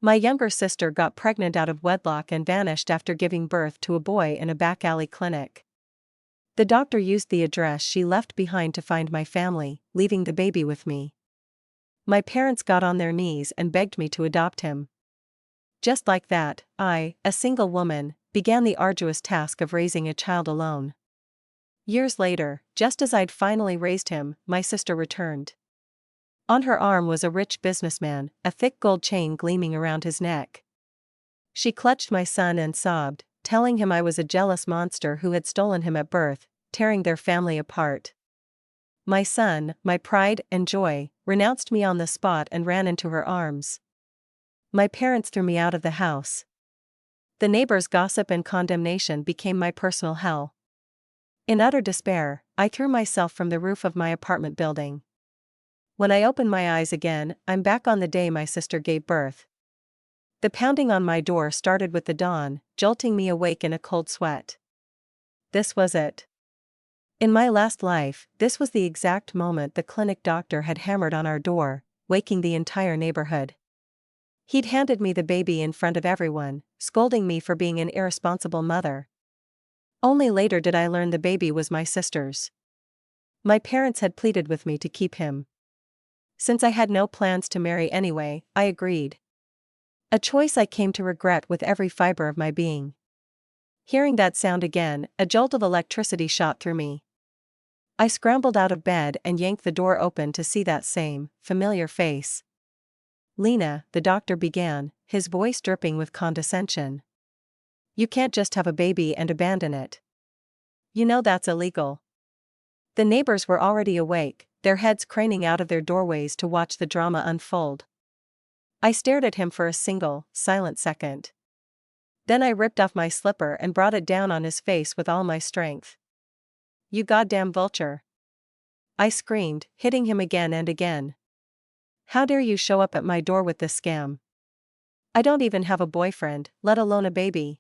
My younger sister got pregnant out of wedlock and vanished after giving birth to a boy in a back alley clinic. The doctor used the address she left behind to find my family, leaving the baby with me. My parents got on their knees and begged me to adopt him. Just like that, I, a single woman, began the arduous task of raising a child alone. Years later, just as I'd finally raised him, my sister returned. On her arm was a rich businessman, a thick gold chain gleaming around his neck. She clutched my son and sobbed, telling him I was a jealous monster who had stolen him at birth, tearing their family apart. My son, my pride and joy, renounced me on the spot and ran into her arms. My parents threw me out of the house. The neighbors' gossip and condemnation became my personal hell. In utter despair, I threw myself from the roof of my apartment building. When I opened my eyes again, I'm back on the day my sister gave birth. The pounding on my door started with the dawn, jolting me awake in a cold sweat. This was it. In my last life, this was the exact moment the clinic doctor had hammered on our door, waking the entire neighborhood. He'd handed me the baby in front of everyone, scolding me for being an irresponsible mother. Only later did I learn the baby was my sister's. My parents had pleaded with me to keep him. Since I had no plans to marry anyway, I agreed. A choice I came to regret with every fiber of my being. Hearing that sound again, a jolt of electricity shot through me. I scrambled out of bed and yanked the door open to see that same, familiar face. "Lena," the doctor began, his voice dripping with condescension. "You can't just have a baby and abandon it. You know that's illegal." The neighbors were already awake, their heads craning out of their doorways to watch the drama unfold. I stared at him for a single, silent second. Then I ripped off my slipper and brought it down on his face with all my strength. "You goddamn vulture!" I screamed, hitting him again and again. "How dare you show up at my door with this scam? I don't even have a boyfriend, let alone a baby.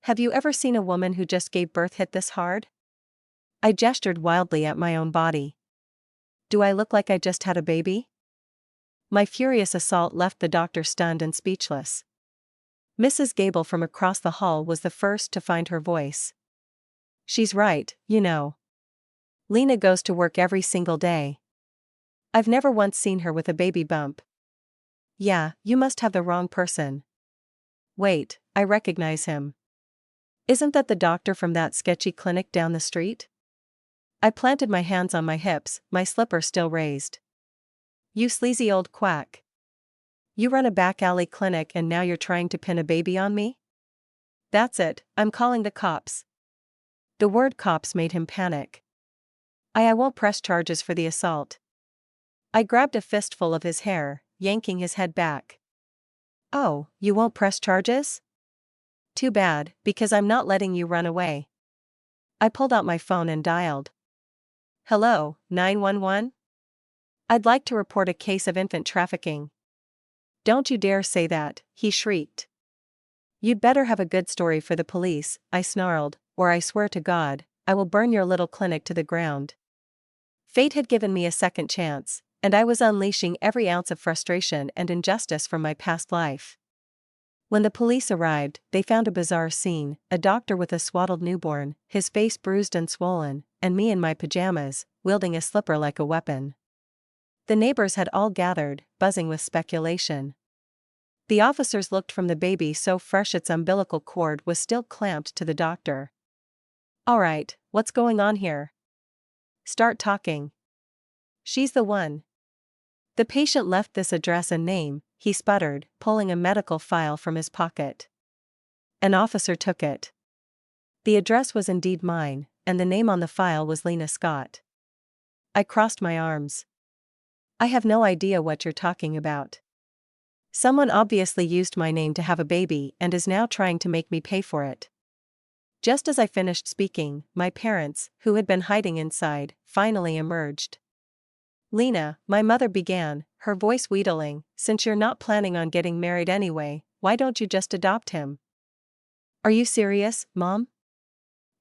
Have you ever seen a woman who just gave birth hit this hard?" I gestured wildly at my own body. "Do I look like I just had a baby?" My furious assault left the doctor stunned and speechless. Mrs. Gable from across the hall was the first to find her voice. "She's right, you know. Lena goes to work every single day. I've never once seen her with a baby bump." "Yeah, you must have the wrong person. Wait, I recognize him. Isn't that the doctor from that sketchy clinic down the street?" I planted my hands on my hips, my slipper still raised. "You sleazy old quack. You run a back alley clinic and now you're trying to pin a baby on me? That's it, I'm calling the cops." The word cops made him panic. I won't press charges for the assault." I grabbed a fistful of his hair, yanking his head back. "Oh, you won't press charges? Too bad, because I'm not letting you run away." I pulled out my phone and dialed. "Hello, 911? I'd like to report a case of infant trafficking." "Don't you dare say that," he shrieked. "You'd better have a good story for the police," I snarled, "or I swear to God, I will burn your little clinic to the ground." Fate had given me a second chance, and I was unleashing every ounce of frustration and injustice from my past life. When the police arrived, they found a bizarre scene: a doctor with a swaddled newborn, his face bruised and swollen, and me in my pajamas, wielding a slipper like a weapon. The neighbors had all gathered, buzzing with speculation. The officers looked from the baby so fresh its umbilical cord was still clamped to the doctor. "All right, what's going on here? Start talking." "She's the one." "The patient left this address and name," he sputtered, pulling a medical file from his pocket. An officer took it. The address was indeed mine, and the name on the file was Lena Scott. I crossed my arms. "I have no idea what you're talking about. Someone obviously used my name to have a baby and is now trying to make me pay for it." Just as I finished speaking, my parents, who had been hiding inside, finally emerged. "Lena," my mother began, her voice wheedling, "since you're not planning on getting married anyway, why don't you just adopt him?" "Are you serious, Mom?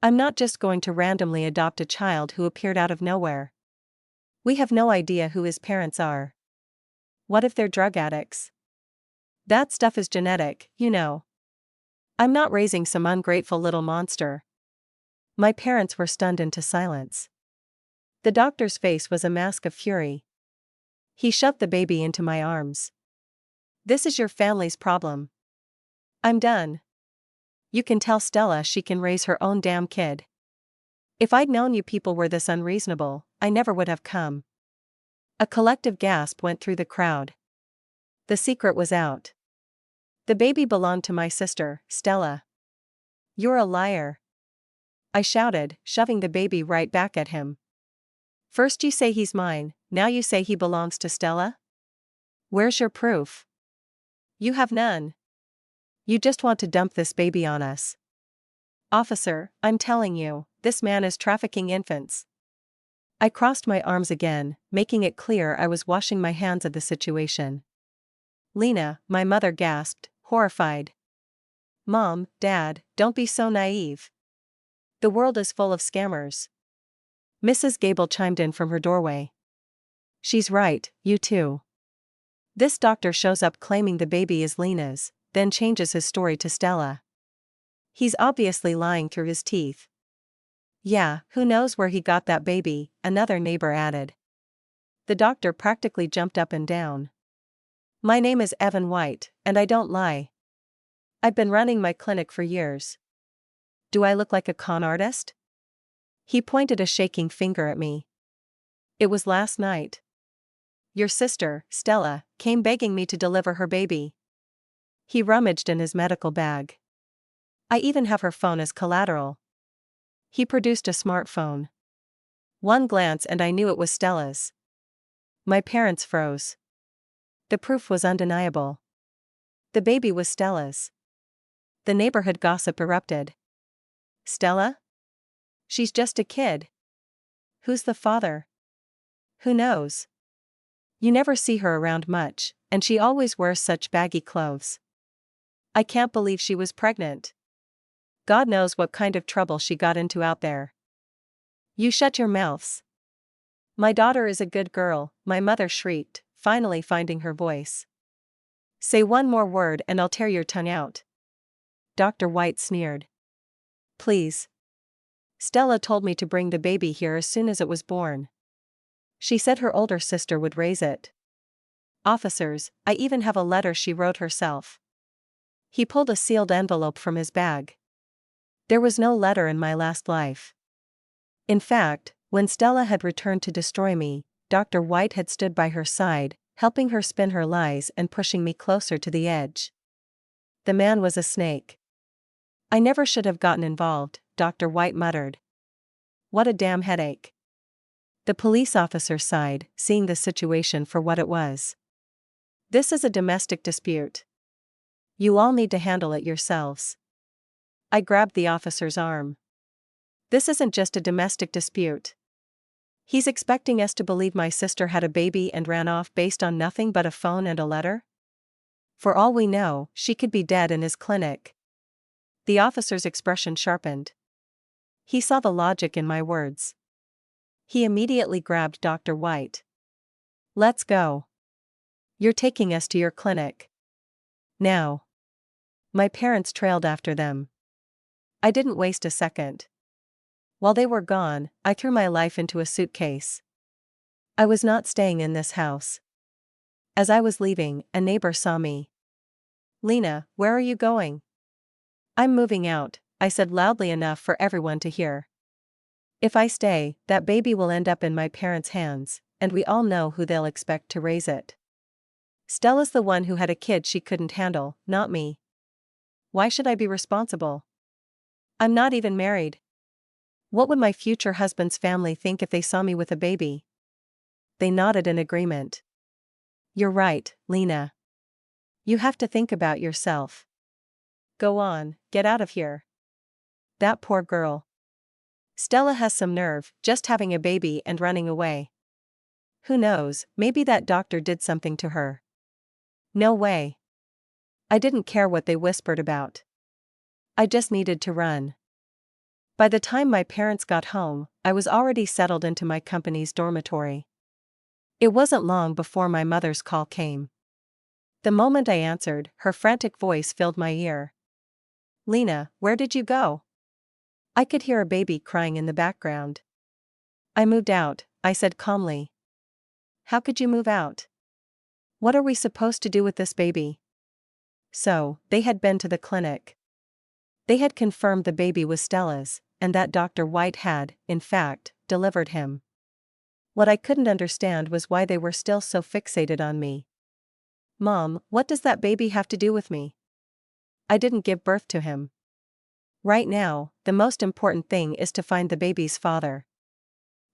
I'm not just going to randomly adopt a child who appeared out of nowhere. We have no idea who his parents are. What if they're drug addicts? That stuff is genetic, you know. I'm not raising some ungrateful little monster. My parents were stunned into silence. The doctor's face was a mask of fury. He shoved the baby into my arms. This is your family's problem. I'm done. You can tell Stella she can raise her own damn kid. If I'd known you people were this unreasonable, I never would have come. A collective gasp went through the crowd. The secret was out. The baby belonged to my sister, Stella. You're a liar, I shouted, shoving the baby right back at him. First you say he's mine, now you say he belongs to Stella? Where's your proof? You have none. You just want to dump this baby on us. Officer, I'm telling you, this man is trafficking infants. I crossed my arms again, making it clear I was washing my hands of the situation. Lena, my mother gasped, horrified. Mom, Dad, don't be so naive. The world is full of scammers. Mrs. Gable chimed in from her doorway. She's right, you too. This doctor shows up claiming the baby is Lena's, then changes his story to Stella. He's obviously lying through his teeth. Yeah, who knows where he got that baby, another neighbor added. The doctor practically jumped up and down. My name is Evan White, and I don't lie. I've been running my clinic for years. Do I look like a con artist? He pointed a shaking finger at me. It was last night. Your sister, Stella, came begging me to deliver her baby. He rummaged in his medical bag. I even have her phone as collateral. He produced a smartphone. One glance and I knew it was Stella's. My parents froze. The proof was undeniable. The baby was Stella's. The neighborhood gossip erupted. Stella? She's just a kid. Who's the father? Who knows? You never see her around much, and she always wears such baggy clothes. I can't believe she was pregnant. God knows what kind of trouble she got into out there. You shut your mouths. My daughter is a good girl, my mother shrieked, finally finding her voice. Say one more word and I'll tear your tongue out. Dr. White sneered. Please. Stella told me to bring the baby here as soon as it was born. She said her older sister would raise it. Officers, I even have a letter she wrote herself. He pulled a sealed envelope from his bag. There was no letter in my last life. In fact, when Stella had returned to destroy me, Dr. White had stood by her side, helping her spin her lies and pushing me closer to the edge. The man was a snake. I never should have gotten involved, Dr. White muttered. What a damn headache. The police officer sighed, seeing the situation for what it was. This is a domestic dispute. You all need to handle it yourselves. I grabbed the officer's arm. This isn't just a domestic dispute. He's expecting us to believe my sister had a baby and ran off based on nothing but a phone and a letter? For all we know, she could be dead in his clinic. The officer's expression sharpened. He saw the logic in my words. He immediately grabbed Dr. White. Let's go. You're taking us to your clinic. Now. My parents trailed after them. I didn't waste a second. While they were gone, I threw my life into a suitcase. I was not staying in this house. As I was leaving, a neighbor saw me. Lena, where are you going? I'm moving out, I said loudly enough for everyone to hear. If I stay, that baby will end up in my parents' hands, and we all know who they'll expect to raise it. Stella's the one who had a kid she couldn't handle, not me. Why should I be responsible? I'm not even married. What would my future husband's family think if they saw me with a baby? They nodded in agreement. You're right, Lena. You have to think about yourself. Go on, get out of here. That poor girl. Stella has some nerve, just having a baby and running away. Who knows, maybe that doctor did something to her. No way. I didn't care what they whispered about. I just needed to run. By the time my parents got home, I was already settled into my company's dormitory. It wasn't long before my mother's call came. The moment I answered, her frantic voice filled my ear. Lena, where did you go? I could hear a baby crying in the background. I moved out, I said calmly. How could you move out? What are we supposed to do with this baby? So, they had been to the clinic. They had confirmed the baby was Stella's, and that Dr. White had, in fact, delivered him. What I couldn't understand was why they were still so fixated on me. Mom, what does that baby have to do with me? I didn't give birth to him. Right now, the most important thing is to find the baby's father.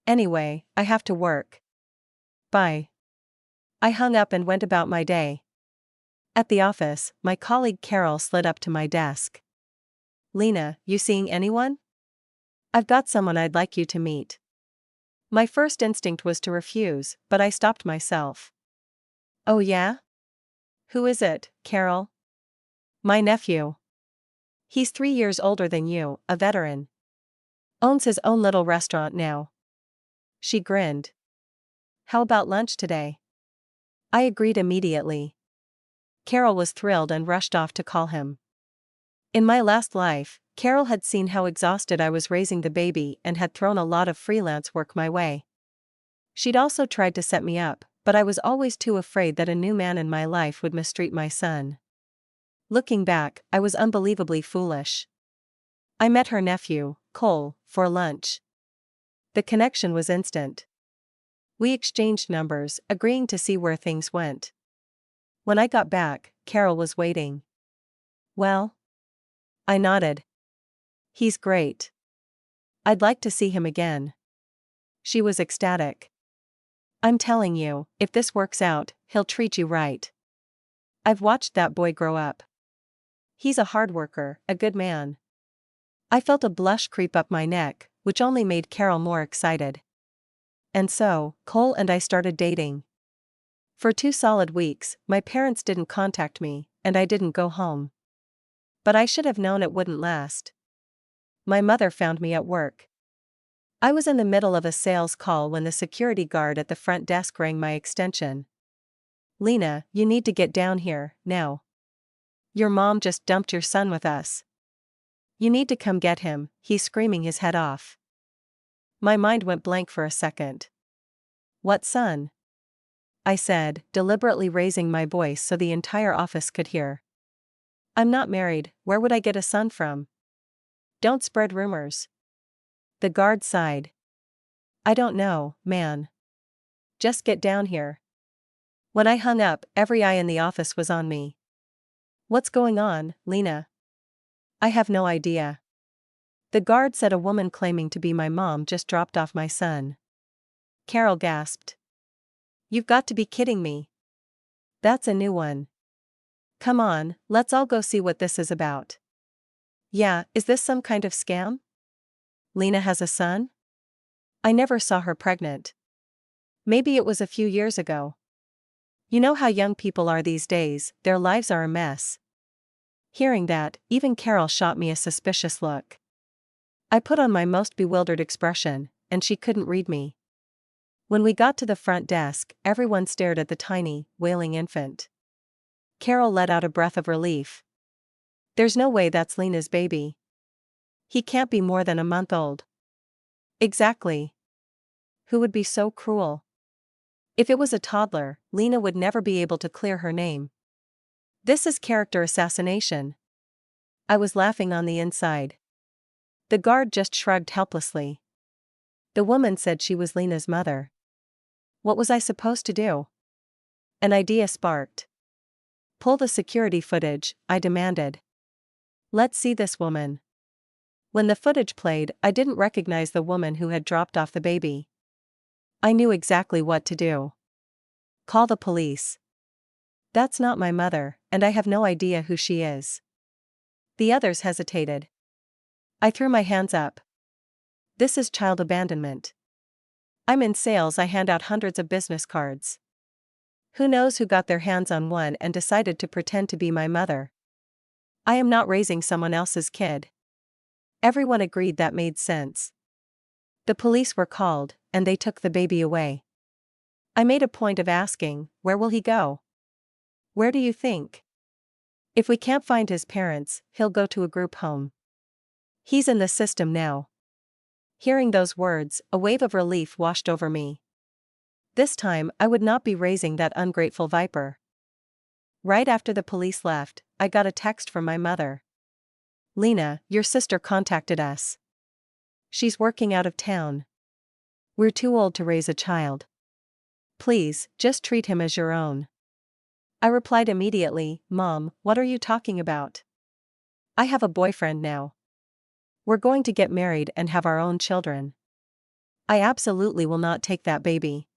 Anyway, I have to work. Bye. I hung up and went about my day. At the office, my colleague Carol slid up to my desk. Lena, you seeing anyone? I've got someone I'd like you to meet. My first instinct was to refuse, but I stopped myself. Oh yeah? Who is it, Carol? My nephew. He's 3 years older than you, a veteran. Owns his own little restaurant now. She grinned. How about lunch today? I agreed immediately. Carol was thrilled and rushed off to call him. In my last life, Carol had seen how exhausted I was raising the baby and had thrown a lot of freelance work my way. She'd also tried to set me up, but I was always too afraid that a new man in my life would mistreat my son. Looking back, I was unbelievably foolish. I met her nephew, Cole, for lunch. The connection was instant. We exchanged numbers, agreeing to see where things went. When I got back, Carol was waiting. Well? I nodded. He's great. I'd like to see him again. She was ecstatic. I'm telling you, if this works out, he'll treat you right. I've watched that boy grow up. He's a hard worker, a good man. I felt a blush creep up my neck, which only made Carol more excited. And so, Cole and I started dating. For 2 solid weeks, my parents didn't contact me, and I didn't go home. But I should have known it wouldn't last. My mother found me at work. I was in the middle of a sales call when the security guard at the front desk rang my extension. Lena, you need to get down here, now. Your mom just dumped your son with us. You need to come get him, he's screaming his head off. My mind went blank for a second. What son? I said, deliberately raising my voice so the entire office could hear. I'm not married, where would I get a son from? Don't spread rumors. The guard sighed. I don't know, man. Just get down here. When I hung up, every eye in the office was on me. What's going on, Lena? I have no idea. The guard said a woman claiming to be my mom just dropped off my son. Carol gasped. You've got to be kidding me. That's a new one. Come on, let's all go see what this is about. Yeah, is this some kind of scam? Lena has a son? I never saw her pregnant. Maybe it was a few years ago. You know how young people are these days, their lives are a mess. Hearing that, even Carol shot me a suspicious look. I put on my most bewildered expression, and she couldn't read me. When we got to the front desk, everyone stared at the tiny, wailing infant. Carol let out a breath of relief. There's no way that's Lena's baby. He can't be more than a month old. Exactly. Who would be so cruel? If it was a toddler, Lena would never be able to clear her name. This is character assassination. I was laughing on the inside. The guard just shrugged helplessly. The woman said she was Lena's mother. What was I supposed to do? An idea sparked. Pull the security footage, I demanded. Let's see this woman. When the footage played, I didn't recognize the woman who had dropped off the baby. I knew exactly what to do. Call the police. That's not my mother, and I have no idea who she is. The others hesitated. I threw my hands up. This is child abandonment. I'm in sales, I hand out hundreds of business cards. Who knows who got their hands on one and decided to pretend to be my mother? I am not raising someone else's kid. Everyone agreed that made sense. The police were called, and they took the baby away. I made a point of asking, where will he go? Where do you think? If we can't find his parents, he'll go to a group home. He's in the system now. Hearing those words, a wave of relief washed over me. This time, I would not be raising that ungrateful viper. Right after the police left, I got a text from my mother. Lena, your sister contacted us. She's working out of town. We're too old to raise a child. Please, just treat him as your own. I replied immediately, Mom, what are you talking about? I have a boyfriend now. We're going to get married and have our own children. I absolutely will not take that baby.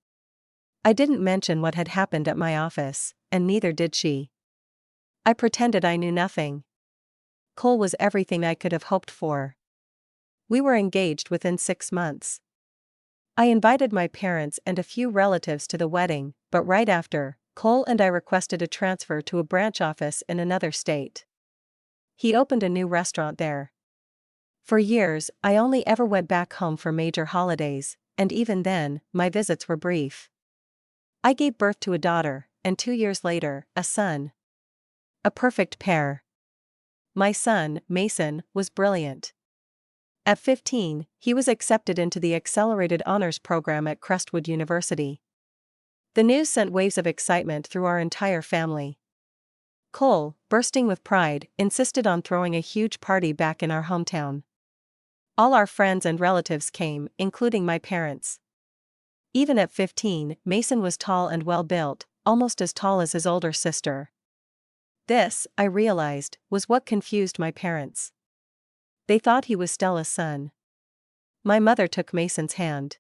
I didn't mention what had happened at my office, and neither did she. I pretended I knew nothing. Cole was everything I could have hoped for. We were engaged within 6 months. I invited my parents and a few relatives to the wedding, but right after, Cole and I requested a transfer to a branch office in another state. He opened a new restaurant there. For years, I only ever went back home for major holidays, and even then, my visits were brief. I gave birth to a daughter, and 2 years later, a son. A perfect pair. My son, Mason, was brilliant. At 15, he was accepted into the Accelerated Honors Program at Crestwood University. The news sent waves of excitement through our entire family. Cole, bursting with pride, insisted on throwing a huge party back in our hometown. All our friends and relatives came, including my parents. Even at 15, Mason was tall and well-built, almost as tall as his older sister. This, I realized, was what confused my parents. They thought he was Stella's son. My mother took Mason's hand.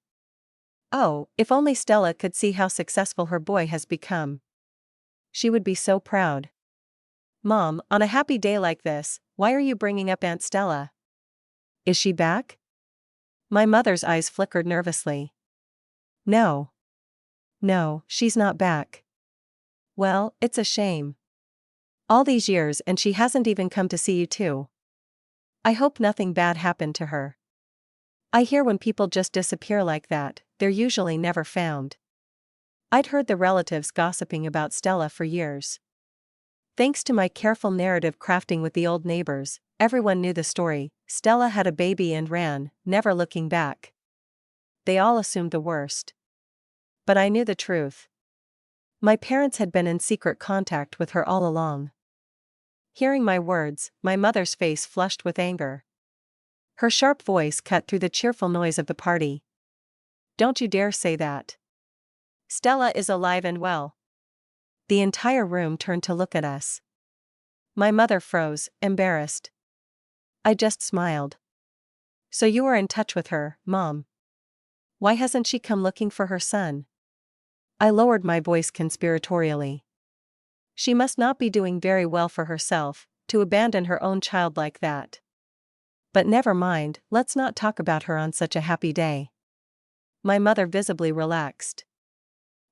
Oh, if only Stella could see how successful her boy has become. She would be so proud. Mom, on a happy day like this, why are you bringing up Aunt Stella? Is she back? My mother's eyes flickered nervously. No. No, she's not back. Well, it's a shame. All these years and she hasn't even come to see you too. I hope nothing bad happened to her. I hear when people just disappear like that, they're usually never found. I'd heard the relatives gossiping about Stella for years. Thanks to my careful narrative crafting with the old neighbors, everyone knew the story. Stella had a baby and ran, never looking back. They all assumed the worst. But I knew the truth. My parents had been in secret contact with her all along. Hearing my words, my mother's face flushed with anger. Her sharp voice cut through the cheerful noise of the party. Don't you dare say that. Stella is alive and well. The entire room turned to look at us. My mother froze, embarrassed. I just smiled. So you were in touch with her, Mom? Why hasn't she come looking for her son? I lowered my voice conspiratorially. She must not be doing very well for herself, to abandon her own child like that. But never mind, let's not talk about her on such a happy day. My mother visibly relaxed.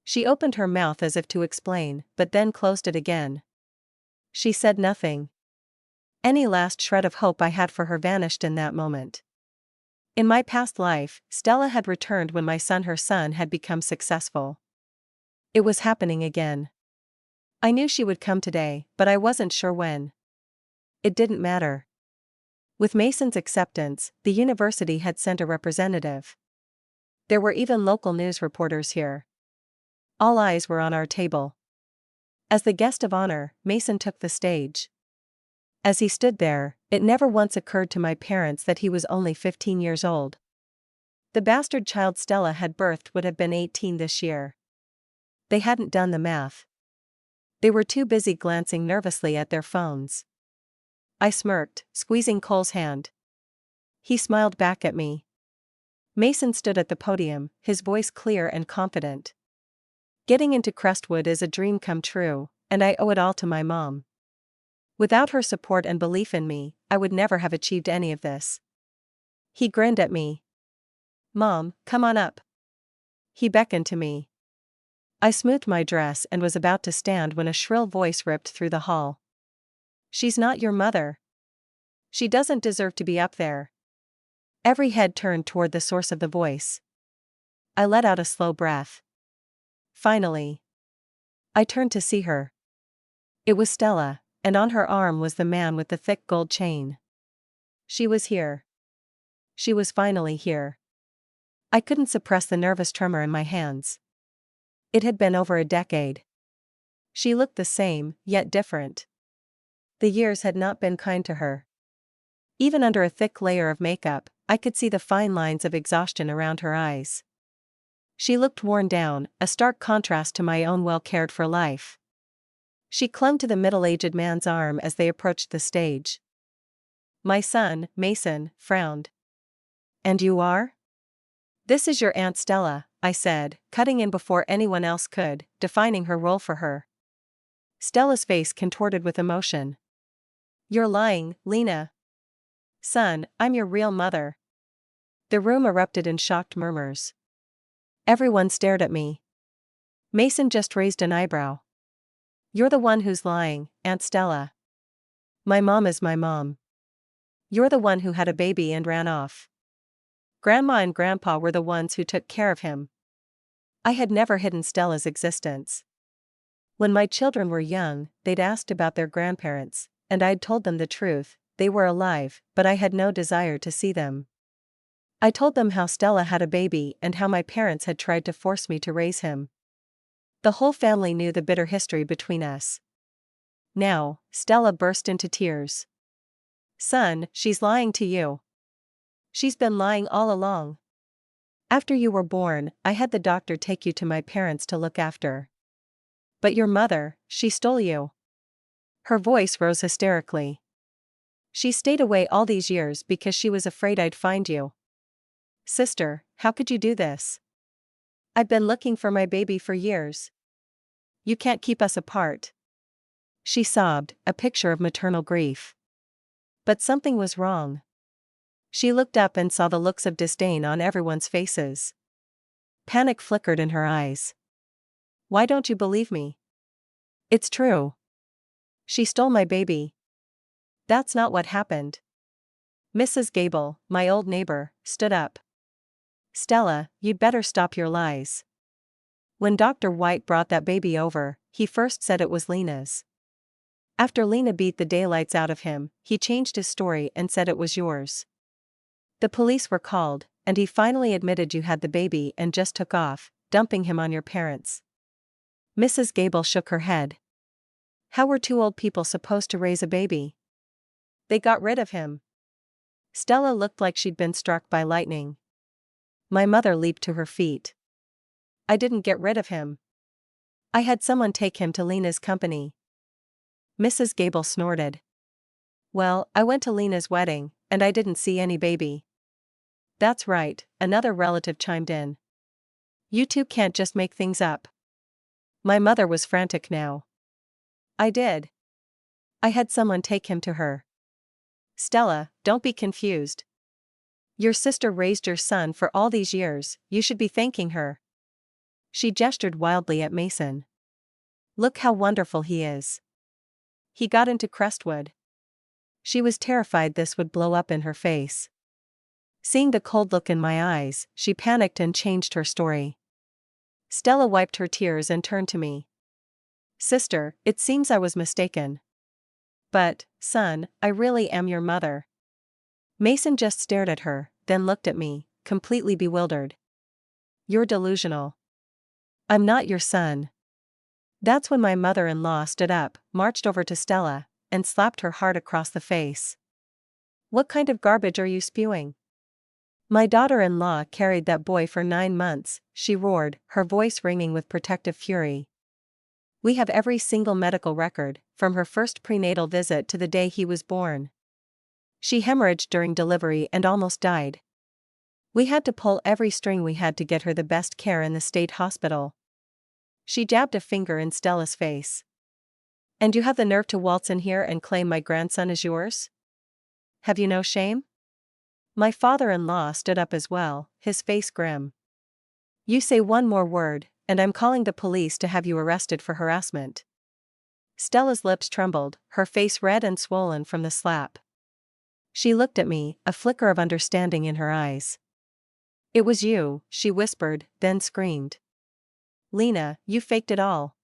She opened her mouth as if to explain, but then closed it again. She said nothing. Any last shred of hope I had for her vanished in that moment. In my past life, Stella had returned when her son had become successful. It was happening again. I knew she would come today, but I wasn't sure when. It didn't matter. With Mason's acceptance, the university had sent a representative. There were even local news reporters here. All eyes were on our table. As the guest of honor, Mason took the stage. As he stood there, it never once occurred to my parents that he was only 15 years old. The bastard child Stella had birthed would have been 18 this year. They hadn't done the math. They were too busy glancing nervously at their phones. I smirked, squeezing Cole's hand. He smiled back at me. Mason stood at the podium, his voice clear and confident. Getting into Crestwood is a dream come true, and I owe it all to my mom. Without her support and belief in me, I would never have achieved any of this. He grinned at me. Mom, come on up. He beckoned to me. I smoothed my dress and was about to stand when a shrill voice ripped through the hall. She's not your mother. She doesn't deserve to be up there. Every head turned toward the source of the voice. I let out a slow breath. Finally. I turned to see her. It was Stella, and on her arm was the man with the thick gold chain. She was here. She was finally here. I couldn't suppress the nervous tremor in my hands. It had been over a decade. She looked the same, yet different. The years had not been kind to her. Even under a thick layer of makeup, I could see the fine lines of exhaustion around her eyes. She looked worn down, a stark contrast to my own well-cared-for life. She clung to the middle-aged man's arm as they approached the stage. My son, Mason, frowned. "And you are?" "This is your Aunt Stella," I said, cutting in before anyone else could, defining her role for her. Stella's face contorted with emotion. "You're lying, Lena." "Son, I'm your real mother." The room erupted in shocked murmurs. Everyone stared at me. Mason just raised an eyebrow. "You're the one who's lying, Aunt Stella. My mom is my mom. You're the one who had a baby and ran off. Grandma and Grandpa were the ones who took care of him." I had never hidden Stella's existence. When my children were young, they'd asked about their grandparents, and I'd told them the truth. They were alive, but I had no desire to see them. I told them how Stella had a baby and how my parents had tried to force me to raise him. The whole family knew the bitter history between us. Now, Stella burst into tears. "Son, she's lying to you. She's been lying all along. After you were born, I had the doctor take you to my parents to look after. But your mother, she stole you." Her voice rose hysterically. "She stayed away all these years because she was afraid I'd find you. Sister, how could you do this? I've been looking for my baby for years. You can't keep us apart." She sobbed, a picture of maternal grief. But something was wrong. She looked up and saw the looks of disdain on everyone's faces. Panic flickered in her eyes. "Why don't you believe me? It's true. She stole my baby." "That's not what happened." Mrs. Gable, my old neighbor, stood up. "Stella, you'd better stop your lies. When Dr. White brought that baby over, he first said it was Lena's. After Lena beat the daylights out of him, he changed his story and said it was yours. The police were called, and he finally admitted you had the baby and just took off, dumping him on your parents." Mrs. Gable shook her head. "How were two old people supposed to raise a baby? They got rid of him." Stella looked like she'd been struck by lightning. My mother leaped to her feet. "I didn't get rid of him. I had someone take him to Lena's company." Mrs. Gable snorted. "Well, I went to Lena's wedding, and I didn't see any baby." "That's right," another relative chimed in. "You two can't just make things up." My mother was frantic now. "I did. I had someone take him to her." "Stella, don't be confused. Your sister raised your son for all these years, you should be thanking her." She gestured wildly at Mason. "Look how wonderful he is. He got into Crestwood." She was terrified this would blow up in her face. Seeing the cold look in my eyes, she panicked and changed her story. Stella wiped her tears and turned to me. "Sister, it seems I was mistaken. But, son, I really am your mother." Mason just stared at her, then looked at me, completely bewildered. "You're delusional. I'm not your son." That's when my mother-in-law stood up, marched over to Stella, and slapped her hard across the face. "What kind of garbage are you spewing? My daughter-in-law carried that boy for 9 months, she roared, her voice ringing with protective fury. "We have every single medical record, from her first prenatal visit to the day he was born. She hemorrhaged during delivery and almost died. We had to pull every string we had to get her the best care in the state hospital." She jabbed a finger in Stella's face. "And you have the nerve to waltz in here and claim my grandson is yours? Have you no shame?" My father-in-law stood up as well, his face grim. "You say one more word, and I'm calling the police to have you arrested for harassment." Stella's lips trembled, her face red and swollen from the slap. She looked at me, a flicker of understanding in her eyes. "It was you," she whispered, then screamed. "Lena, you faked it all.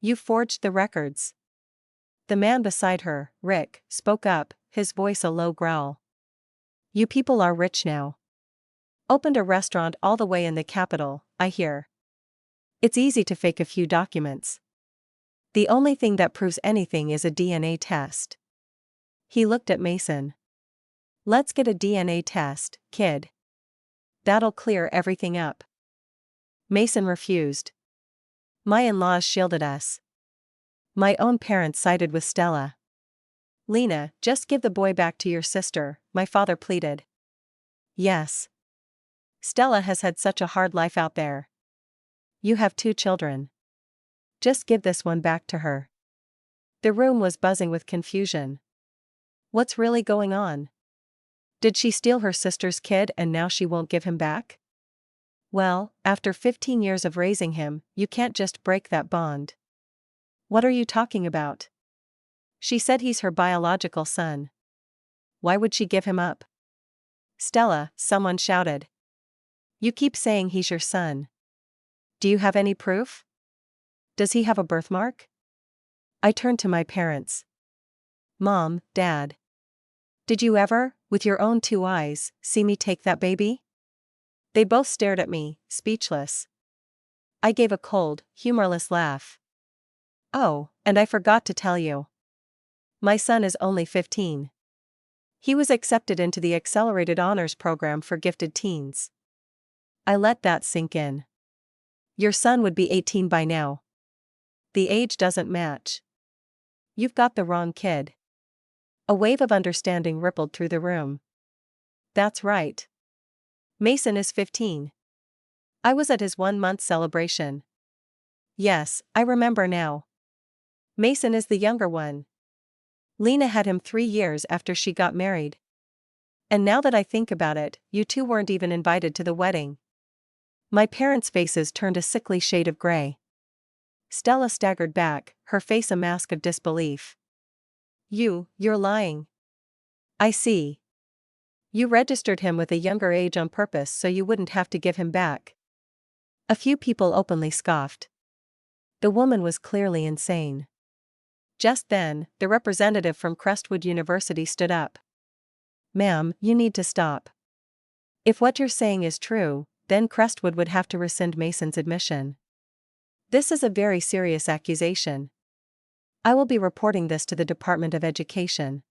You forged the records. The man beside her, Rick, spoke up, his voice a low growl. You people are rich now. Opened a restaurant all the way in the capital, I hear. It's easy to fake a few documents. The only thing that proves anything is a DNA test. He looked at Mason. Let's get a DNA test, kid. That'll clear everything up. Mason refused. My in-laws shielded us. My own parents sided with Stella. Lena, just give the boy back to your sister, my father pleaded. Yes. Stella has had such a hard life out there. You have 2 children. Just give this one back to her. The room was buzzing with confusion. What's really going on? Did she steal her sister's kid and now she won't give him back? Well, after 15 years of raising him, you can't just break that bond. What are you talking about? She said he's her biological son. Why would she give him up? Stella, someone shouted. You keep saying he's your son. Do you have any proof? Does he have a birthmark? I turned to my parents. Mom, Dad. Did you ever, with your own 2 eyes, see me take that baby? They both stared at me, speechless. I gave a cold, humorless laugh. Oh, and I forgot to tell you. My son is only 15. He was accepted into the Accelerated Honors Program for gifted teens. I let that sink in. Your son would be 18 by now. The age doesn't match. You've got the wrong kid. A wave of understanding rippled through the room. That's right. Mason is 15. I was at his 1-month celebration. Yes, I remember now. Mason is the younger one. Lena had him 3 years after she got married. And now that I think about it, you 2 weren't even invited to the wedding. My parents' faces turned a sickly shade of gray. Stella staggered back, her face a mask of disbelief. You're lying. I see. You registered him with a younger age on purpose so you wouldn't have to give him back. A few people openly scoffed. The woman was clearly insane. Just then, the representative from Crestwood University stood up. Ma'am, you need to stop. If what you're saying is true, then Crestwood would have to rescind Mason's admission. This is a very serious accusation. I will be reporting this to the Department of Education.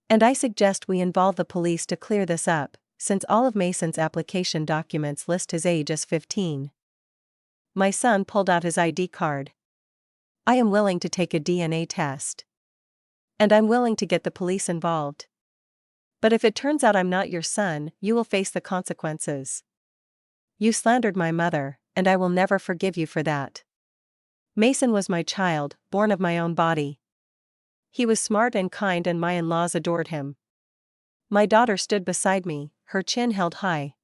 And I suggest we involve the police to clear this up, since all of Mason's application documents list his age as 15. My son pulled out his ID card. I am willing to take a DNA test. And I'm willing to get the police involved. But if it turns out I'm not your son, you will face the consequences. You slandered my mother, and I will never forgive you for that. Mason was my child, born of my own body. He was smart and kind and my in-laws adored him. My daughter stood beside me, her chin held high.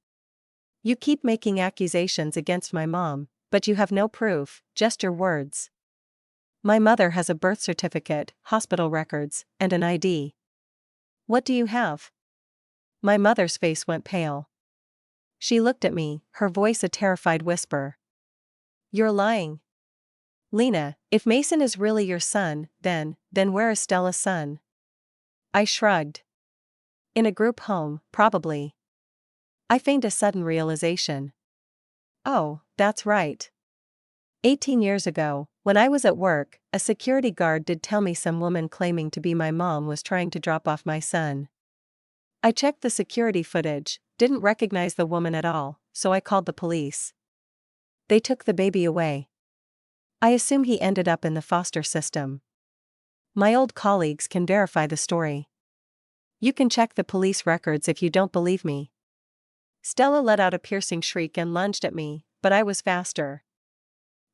You keep making accusations against my mom, but you have no proof, just your words. My mother has a birth certificate, hospital records, and an ID. What do you have? My mother's face went pale. She looked at me, her voice a terrified whisper. You're lying. Lena, if Mason is really your son, then where is Stella's son? I shrugged. In a group home, probably. I feigned a sudden realization. Oh, that's right. 18 years ago, when I was at work, a security guard did tell me some woman claiming to be my mom was trying to drop off my son. I checked the security footage, didn't recognize the woman at all, so I called the police. They took the baby away. I assume he ended up in the foster system. My old colleagues can verify the story. You can check the police records if you don't believe me. Stella let out a piercing shriek and lunged at me, but I was faster.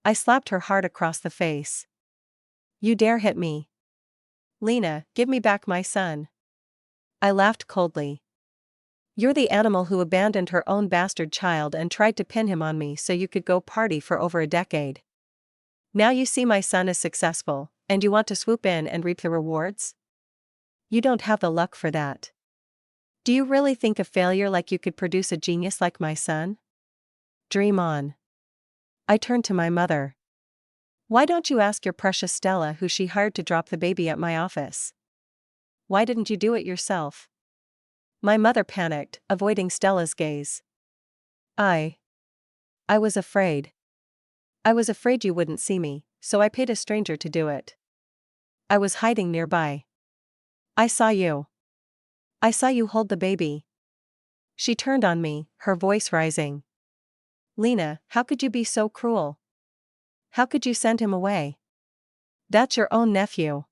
I slapped her hard across the face. You dare hit me? Lena, give me back my son. I laughed coldly. You're the animal who abandoned her own bastard child and tried to pin him on me so you could go party for over a decade. Now you see my son is successful, and you want to swoop in and reap the rewards? You don't have the luck for that. Do you really think a failure like you could produce a genius like my son? Dream on. I turned to my mother. Why don't you ask your precious Stella who she hired to drop the baby at my office? Why didn't you do it yourself? My mother panicked, avoiding Stella's gaze. I was afraid. I was afraid you wouldn't see me, so I paid a stranger to do it. I was hiding nearby. I saw you. I saw you hold the baby. She turned on me, her voice rising. Lena, how could you be so cruel? How could you send him away? That's your own nephew.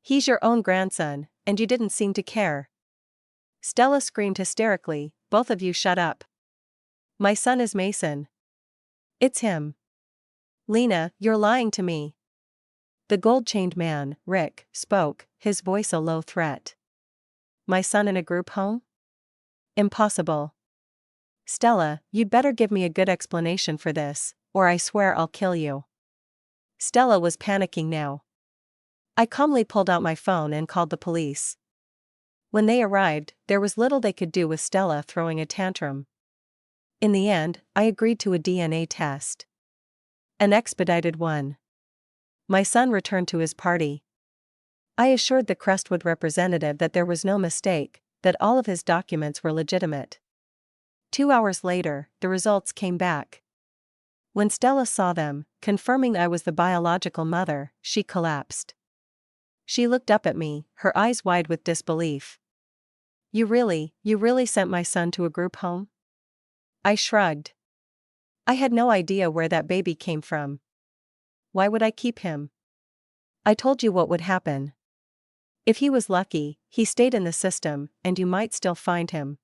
He's your own grandson, and you didn't seem to care. Stella screamed hysterically, both of you shut up. My son is Mason. It's him. Lena, you're lying to me. The gold-chained man, Rick, spoke, his voice a low threat. My son in a group home? Impossible. Stella, you'd better give me a good explanation for this, or I swear I'll kill you. Stella was panicking now. I calmly pulled out my phone and called the police. When they arrived, there was little they could do with Stella throwing a tantrum. In the end, I agreed to a DNA test. An expedited one. My son returned to his party. I assured the Crestwood representative that there was no mistake, that all of his documents were legitimate. 2 hours later, the results came back. When Stella saw them, confirming I was the biological mother, she collapsed. She looked up at me, her eyes wide with disbelief. You really sent my son to a group home? I shrugged. I had no idea where that baby came from. Why would I keep him? I told you what would happen. If he was lucky, he stayed in the system, and you might still find him.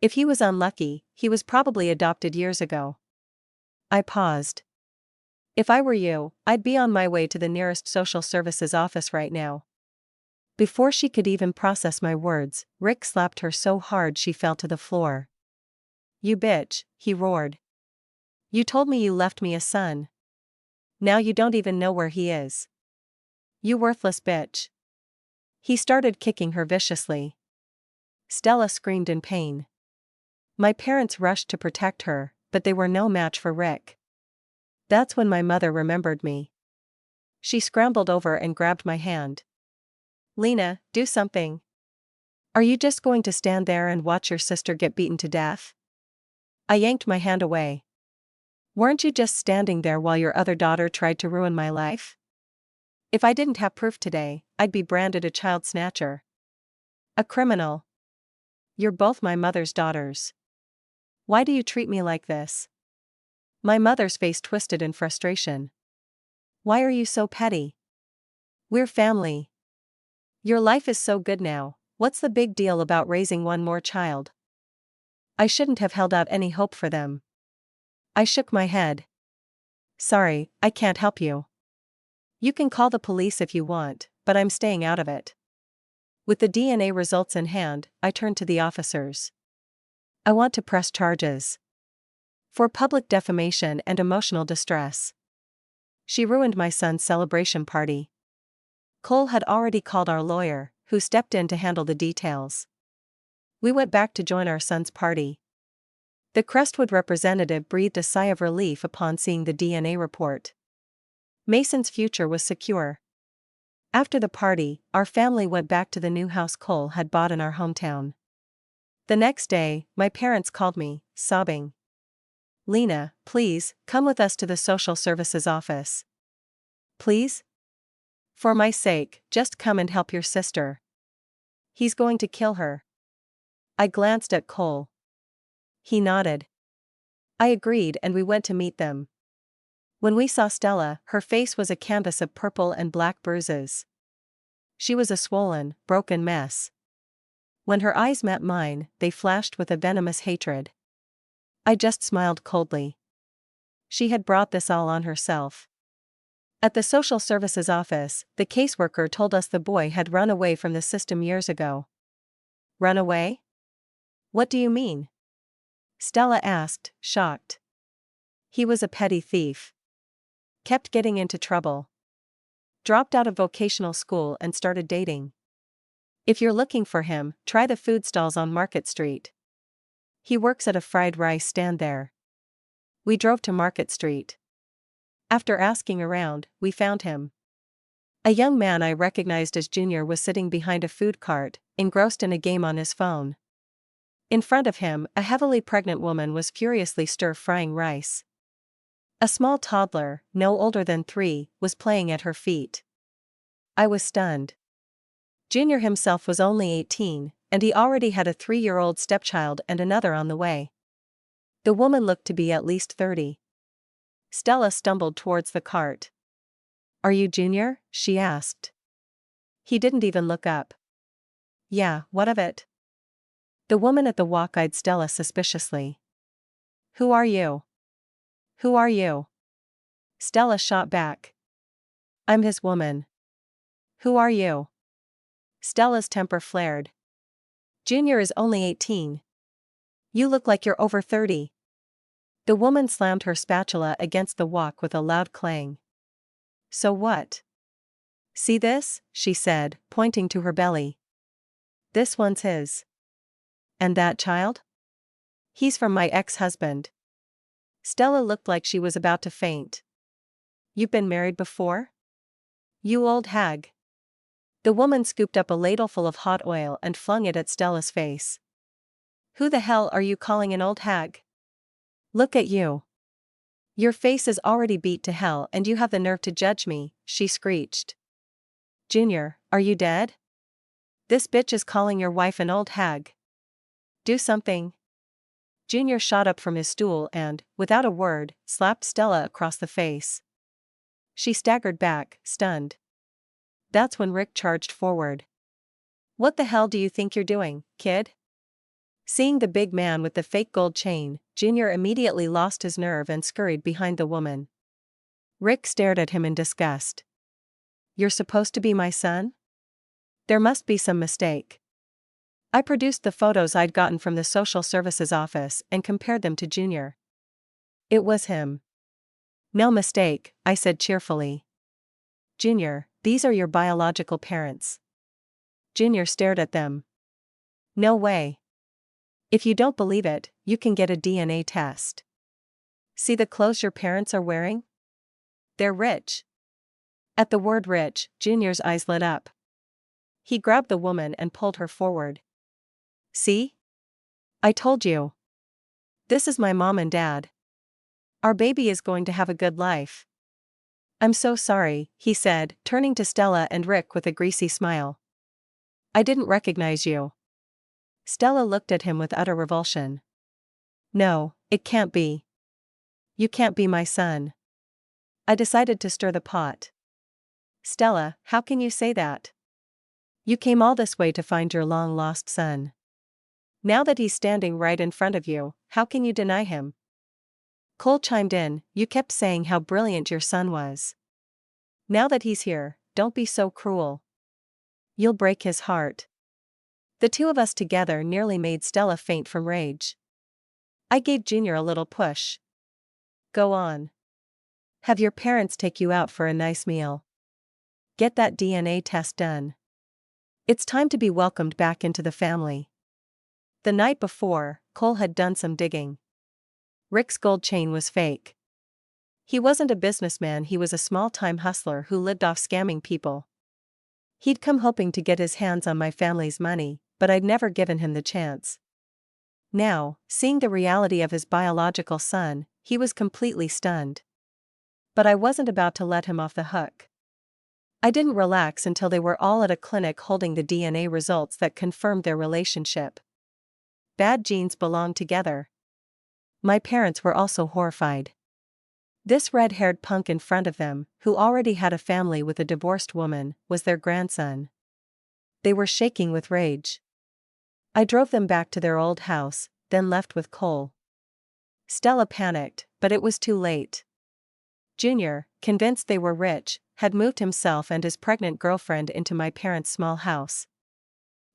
If he was unlucky, he was probably adopted years ago. I paused. If I were you, I'd be on my way to the nearest social services office right now. Before she could even process my words, Rick slapped her so hard she fell to the floor. You bitch, he roared. You told me you left me a son. Now you don't even know where he is. You worthless bitch. He started kicking her viciously. Stella screamed in pain. My parents rushed to protect her, but they were no match for Rick. That's when my mother remembered me. She scrambled over and grabbed my hand. Lena, do something. Are you just going to stand there and watch your sister get beaten to death? I yanked my hand away. Weren't you just standing there while your other daughter tried to ruin my life? If I didn't have proof today, I'd be branded a child snatcher. A criminal. You're both my mother's daughters. Why do you treat me like this? My mother's face twisted in frustration. Why are you so petty? We're family. Your life is so good now, what's the big deal about raising one more child? I shouldn't have held out any hope for them. I shook my head. Sorry, I can't help you. You can call the police if you want, but I'm staying out of it. With the DNA results in hand, I turned to the officers. I want to press charges. For public defamation and emotional distress. She ruined my son's celebration party. Cole had already called our lawyer, who stepped in to handle the details. We went back to join our son's party. The Crestwood representative breathed a sigh of relief upon seeing the DNA report. Mason's future was secure. After the party, our family went back to the new house Cole had bought in our hometown. The next day, my parents called me, sobbing. Lena, please, come with us to the social services office. Please? For my sake, just come and help your sister. He's going to kill her. I glanced at Cole. He nodded. I agreed and we went to meet them. When we saw Stella, her face was a canvas of purple and black bruises. She was a swollen, broken mess. When her eyes met mine, they flashed with a venomous hatred. I just smiled coldly. She had brought this all on herself. At the social services office, the caseworker told us the boy had run away from the system years ago. Run away? What do you mean? Stella asked, shocked. He was a petty thief. Kept getting into trouble. Dropped out of vocational school and started dating. If you're looking for him, try the food stalls on Market Street. He works at a fried rice stand there. We drove to Market Street. After asking around, we found him. A young man I recognized as Junior was sitting behind a food cart, engrossed in a game on his phone. In front of him, a heavily pregnant woman was furiously stir-frying rice. A small toddler, no older than 3, was playing at her feet. I was stunned. Junior himself was only 18, and he already had a 3-year-old stepchild and another on the way. The woman looked to be at least 30. Stella stumbled towards the cart. "Are you Junior?" she asked. He didn't even look up. "Yeah, what of it?" The woman at the wok eyed Stella suspiciously. "Who are you? Who are you?" Stella shot back. "I'm his woman." "Who are you?" Stella's temper flared. "Junior is only 18. You look like you're over 30. The woman slammed her spatula against the wok with a loud clang. "So what? See this?" she said, pointing to her belly. "This one's his. And that child? He's from my ex-husband." Stella looked like she was about to faint. "You've been married before? You old hag." The woman scooped up a ladleful of hot oil and flung it at Stella's face. "Who the hell are you calling an old hag? Look at you. Your face is already beat to hell and you have the nerve to judge me," she screeched. "Junior, are you dead? This bitch is calling your wife an old hag. Do something." Junior shot up from his stool and, without a word, slapped Stella across the face. She staggered back, stunned. That's when Rick charged forward. "What the hell do you think you're doing, kid?" Seeing the big man with the fake gold chain, Junior immediately lost his nerve and scurried behind the woman. Rick stared at him in disgust. "You're supposed to be my son? There must be some mistake." I produced the photos I'd gotten from the social services office and compared them to Junior. It was him. "No mistake," I said cheerfully. "Junior, these are your biological parents." Junior stared at them. "No way. If you don't believe it, you can get a DNA test. See the clothes your parents are wearing? They're rich." At the word rich, Junior's eyes lit up. He grabbed the woman and pulled her forward. "See? I told you. This is my mom and dad. Our baby is going to have a good life." "I'm so sorry," he said, turning to Stella and Rick with a greasy smile. "I didn't recognize you." Stella looked at him with utter revulsion. "No, it can't be. You can't be my son." I decided to stir the pot. "Stella, how can you say that? You came all this way to find your long-lost son. Now that he's standing right in front of you, how can you deny him?" Cole chimed in, "You kept saying how brilliant your son was. Now that he's here, don't be so cruel. You'll break his heart." The two of us together nearly made Stella faint from rage. I gave Junior a little push. "Go on. Have your parents take you out for a nice meal. Get that DNA test done. It's time to be welcomed back into the family." The night before, Cole had done some digging. Rick's gold chain was fake. He wasn't a businessman, he was a small-time hustler who lived off scamming people. He'd come hoping to get his hands on my family's money, but I'd never given him the chance. Now, seeing the reality of his biological son, he was completely stunned. But I wasn't about to let him off the hook. I didn't relax until they were all at a clinic holding the DNA results that confirmed their relationship. Bad genes belong together. My parents were also horrified. This red-haired punk in front of them, who already had a family with a divorced woman, was their grandson. They were shaking with rage. I drove them back to their old house, then left with Cole. Stella panicked, but it was too late. Junior, convinced they were rich, had moved himself and his pregnant girlfriend into my parents' small house.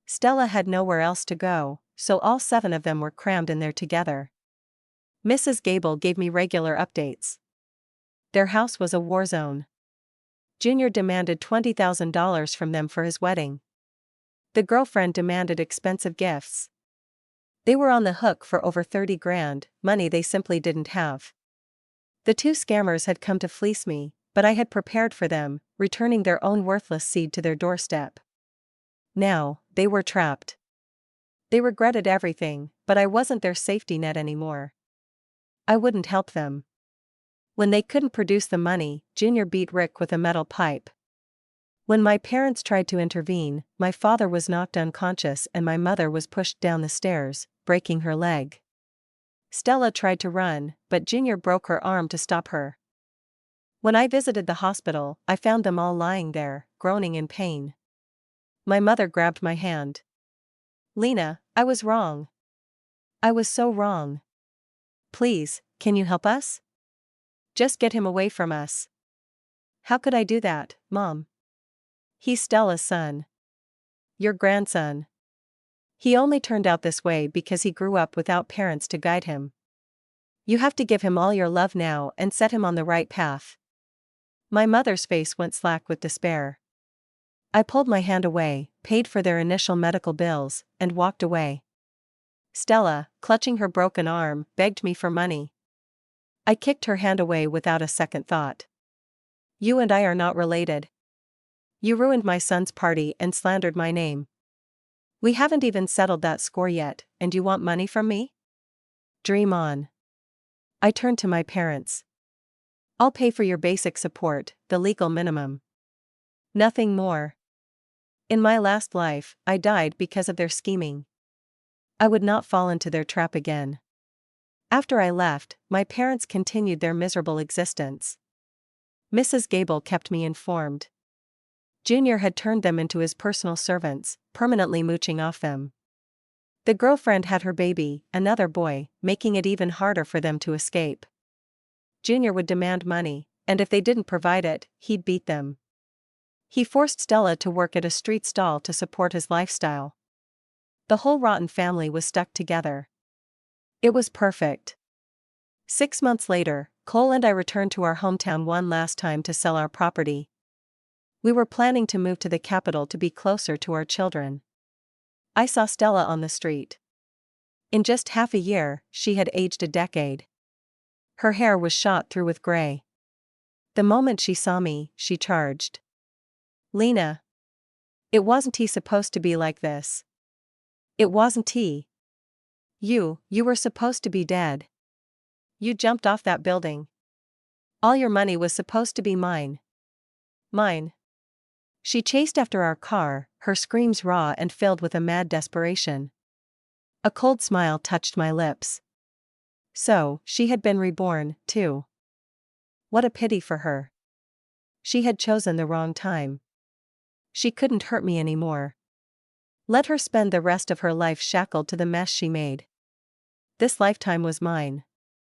Stella had nowhere else to go, so all 7 of them were crammed in there together. Mrs. Gable gave me regular updates. Their house was a war zone. Junior demanded $20,000 from them for his wedding. The girlfriend demanded expensive gifts. They were on the hook for over 30 grand, money they simply didn't have. The two scammers had come to fleece me, but I had prepared for them, returning their own worthless seed to their doorstep. Now, they were trapped. They regretted everything, but I wasn't their safety net anymore. I wouldn't help them. When they couldn't produce the money, Junior beat Rick with a metal pipe. When my parents tried to intervene, my father was knocked unconscious and my mother was pushed down the stairs, breaking her leg. Stella tried to run, but Junior broke her arm to stop her. When I visited the hospital, I found them all lying there, groaning in pain. My mother grabbed my hand. "Lena, I was wrong. I was so wrong. Please, can you help us? Just get him away from us." "How could I do that, Mom? He's Stella's son. Your grandson. He only turned out this way because he grew up without parents to guide him. You have to give him all your love now and set him on the right path." My mother's face went slack with despair. I pulled my hand away, paid for their initial medical bills, and walked away. Stella, clutching her broken arm, begged me for money. I kicked her hand away without a second thought. "You and I are not related. You ruined my son's party and slandered my name. We haven't even settled that score yet, and you want money from me? Dream on." I turned to my parents. "I'll pay for your basic support, the legal minimum. Nothing more. In my last life, I died because of their scheming. I would not fall into their trap again." After I left, my parents continued their miserable existence. Mrs. Gable kept me informed. Junior had turned them into his personal servants, permanently mooching off them. The girlfriend had her baby, another boy, making it even harder for them to escape. Junior would demand money, and if they didn't provide it, he'd beat them. He forced Stella to work at a street stall to support his lifestyle. The whole rotten family was stuck together. It was perfect. 6 months later, Cole and I returned to our hometown one last time to sell our property. We were planning to move to the capital to be closer to our children. I saw Stella on the street. In just half a year, she had aged a decade. Her hair was shot through with gray. The moment she saw me, she charged. "Lena. It wasn't he supposed to be like this. It wasn't he. You were supposed to be dead. You jumped off that building. All your money was supposed to be mine. Mine." She chased after our car, her screams raw and filled with a mad desperation. A cold smile touched my lips. So, she had been reborn, too. What a pity for her. She had chosen the wrong time. She couldn't hurt me anymore. Let her spend the rest of her life shackled to the mess she made. This lifetime was mine.